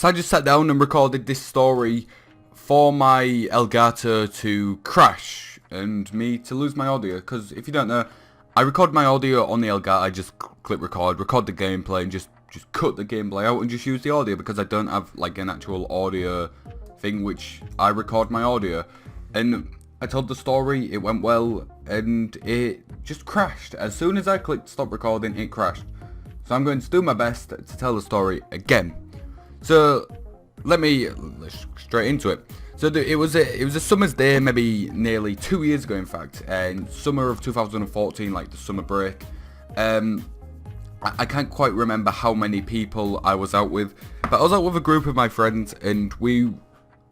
So I just sat down and recorded this story for my Elgato to crash and me to lose my audio. Because if you don't know, I record my audio on the Elgato. I just click record the gameplay, and just cut the gameplay out and just use the audio, because I don't have like an actual audio thing which I record my audio. And I told the story, it went well, and it just crashed. As soon as I clicked stop recording, it crashed. So I'm going to do my best to tell the story again. So let's straight into it. So it was a summer's day, maybe nearly 2 years ago, in fact, and summer of 2014, like the summer break. I can't quite remember how many people I was out with, but I was out with a group of my friends, and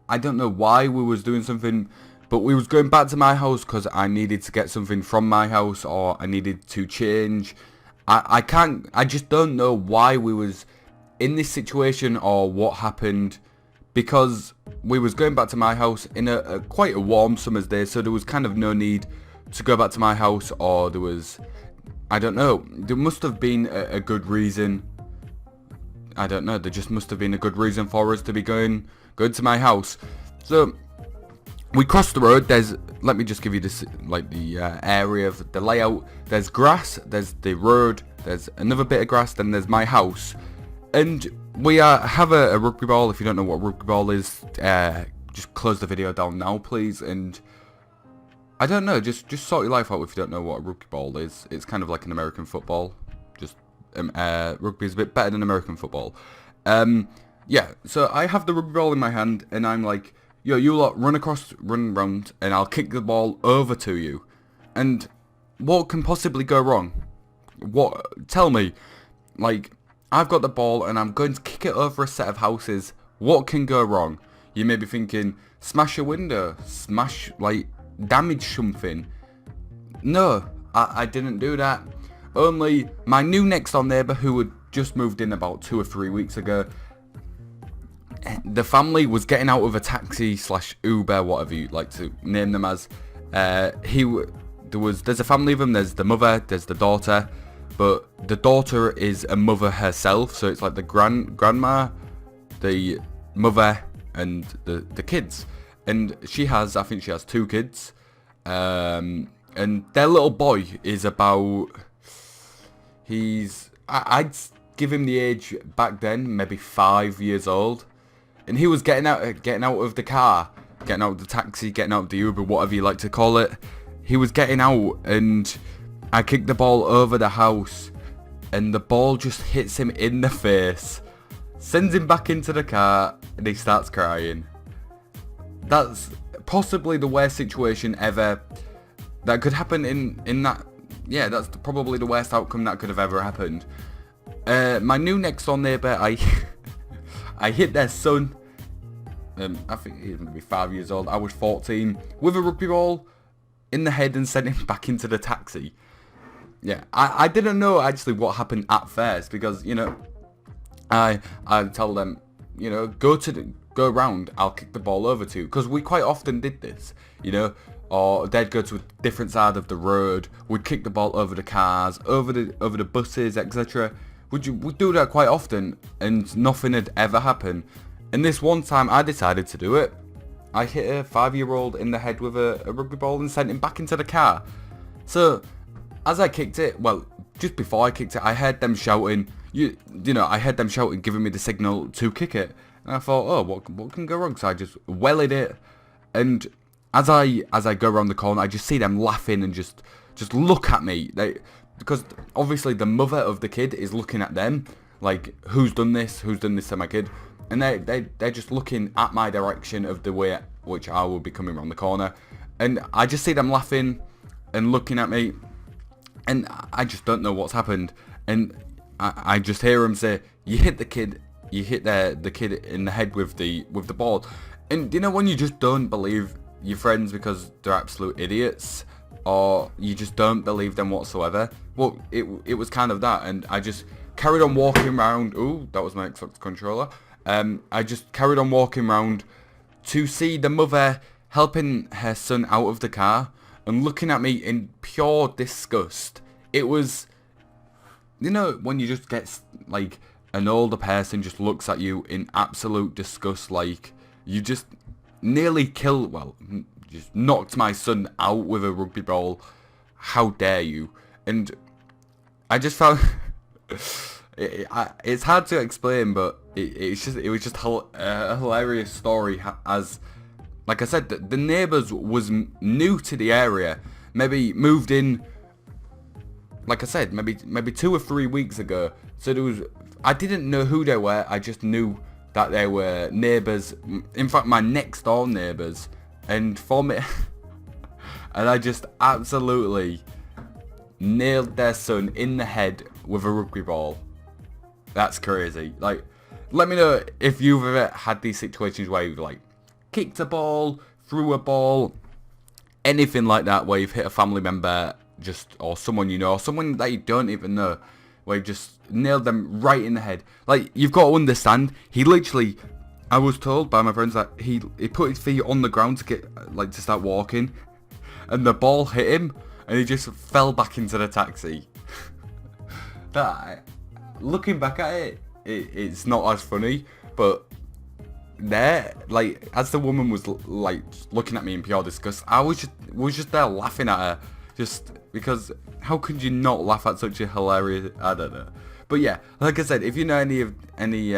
I don't know why we was doing something, but we was going back to my house because I needed to get something from my house, or I needed to change. I just don't know why we was in this situation or what happened, because we was going back to my house in a quite a warm summer's day, so there was kind of no need to go back to my house, or there was, I don't know, there must have been a good reason. I don't know, there just must have been a good reason for us to be going to my house. So we crossed the road. Let me just give you this, like the area of the layout. There's grass, there's the road, there's another bit of grass, then there's my house. And we have a rugby ball. If you don't know what rugby ball is, just close the video down now, please. And I don't know, just sort your life out if you don't know what a rugby ball is. It's kind of like an American football. Just rugby is a bit better than American football. Yeah, so I have the rugby ball in my hand, and I'm like, yo, you lot run around, and I'll kick the ball over to you. And what can possibly go wrong? What? Tell me. Like, I've got the ball, and I'm going to kick it over a set of houses. What can go wrong? You may be thinking, smash a window, damage something. No, I didn't do that. Only my new next door neighbour, who had just moved in about 2 or 3 weeks ago, the family was getting out of a taxi / Uber, whatever you like to name them as. There's a family of them. There's the mother, there's the daughter, but the daughter is a mother herself, so it's like the grandma, the mother, and the kids. And I think she has 2 kids, and their little boy is about, I'd give him the age back then, maybe 5 years old. And he was getting out of the car, getting out of the taxi, getting out of the Uber, whatever you like to call it. He was getting out, and I kicked the ball over the house, and the ball just hits him in the face, sends him back into the car, and he starts crying. That's possibly the worst situation ever that could happen in that. Yeah, that's probably the worst outcome that could have ever happened. My new next door neighbour, I hit their son, I think he was maybe 5 years old, I was 14, with a rugby ball in the head, and sent him back into the taxi. Yeah, I didn't know actually what happened at first, because, you know, I tell them, you know, go round, I'll kick the ball over to you, because we quite often did this, you know, or they'd go to a different side of the road, we'd kick the ball over the cars, over the buses, etc. We'd do that quite often, and nothing had ever happened. And this one time I decided to do it. I hit a 5-year-old in the head with a rugby ball and sent him back into the car. So as I kicked it, well, just before I kicked it, I heard them shouting. You know, I heard them shouting, giving me the signal to kick it. And I thought, oh, what can go wrong? So I just wellied it, and as I go around the corner, I just see them laughing and just look at me. Because obviously the mother of the kid is looking at them, like, who's done this to my kid, and they're just looking at my direction of the way which I will be coming around the corner, and I just see them laughing and looking at me, and I just don't know what's happened, and I just hear them say, you hit the kid in the head with the ball. And you know, when you just don't believe your friends because they're absolute idiots, or you just don't believe them whatsoever. Well, it was kind of that, and I just carried on walking around. Ooh, that was my Xbox controller. I just carried on walking around to see the mother helping her son out of the car and looking at me in pure disgust. It was, you know, when you just get like an older person just looks at you in absolute disgust, like you just nearly killed, well, just knocked my son out with a rugby ball. How dare you? And I just found it's hard to explain, but it was just a hilarious story. As like I said, the neighbours was new to the area, maybe moved in. Like I said, maybe 2 or 3 weeks ago. So there was, I didn't know who they were. I just knew that they were neighbours. In fact, my next door neighbours. And for me, and I just absolutely nailed their son in the head with a rugby ball. That's crazy. Like, let me know if you've ever had these situations where you've like kicked a ball, threw a ball, anything like that, where you've hit a family member, just, or someone you know, or someone that you don't even know, where you just nailed them right in the head. Like, you've got to understand, he literally, I was told by my friends that he put his feet on the ground to get, like, to start walking, and the ball hit him, and he just fell back into the taxi. That, looking back at it, it's not as funny, but there, like, as the woman was like looking at me in pure disgust, I was just there laughing at her, just because how could you not laugh at such a hilarious, I don't know. But yeah, like I said, if you know any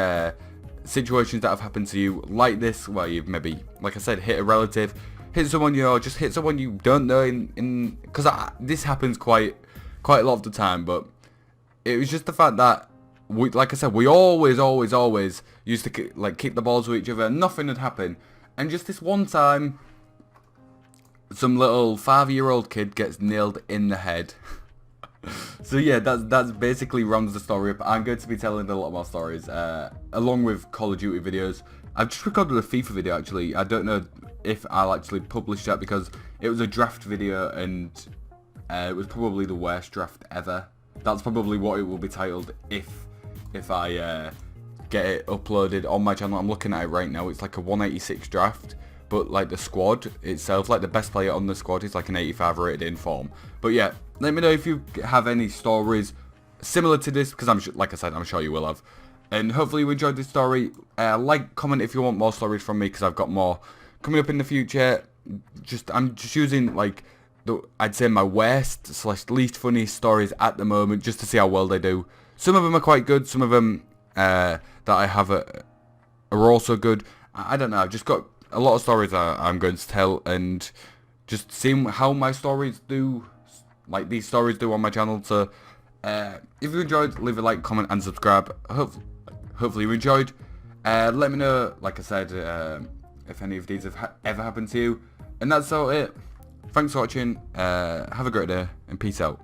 situations that have happened to you like this, where you've maybe, like I said, hit a relative, hit someone you know, just hit someone you don't know, in because this happens quite a lot of the time, but it was just the fact that we, like I said, we always used to kick the balls with each other, and nothing had happened. And just this one time, some little 5-year-old kid gets nailed in the head. So yeah, that's basically rounds the story up. I'm going to be telling a lot more stories, along with Call of Duty videos. I've just recorded a FIFA video actually. I don't know if I'll actually publish that because it was a draft video, and it was probably the worst draft ever. That's probably what it will be titled if I get it uploaded on my channel. I'm looking at it right now. It's like a 186 draft, but like the squad itself, like the best player on the squad is like an 85 rated in form. But yeah, let me know if you have any stories similar to this, because like I said, I'm sure you will have. And hopefully you enjoyed this story. Like, comment if you want more stories from me, because I've got more coming up in the future. I'm just using like I'd say my worst / least funny stories at the moment, just to see how well they do. Some of them are quite good. Some of them that I have are also good. I don't know. I've just got a lot of stories I'm going to tell, and just seeing how my stories do, like these stories do on my channel. So if you enjoyed, leave a like, comment, and subscribe. Hopefully you enjoyed. Let me know, like I said, if any of these have ever happened to you. And that's all it. Thanks for watching. Have a great day, and peace out.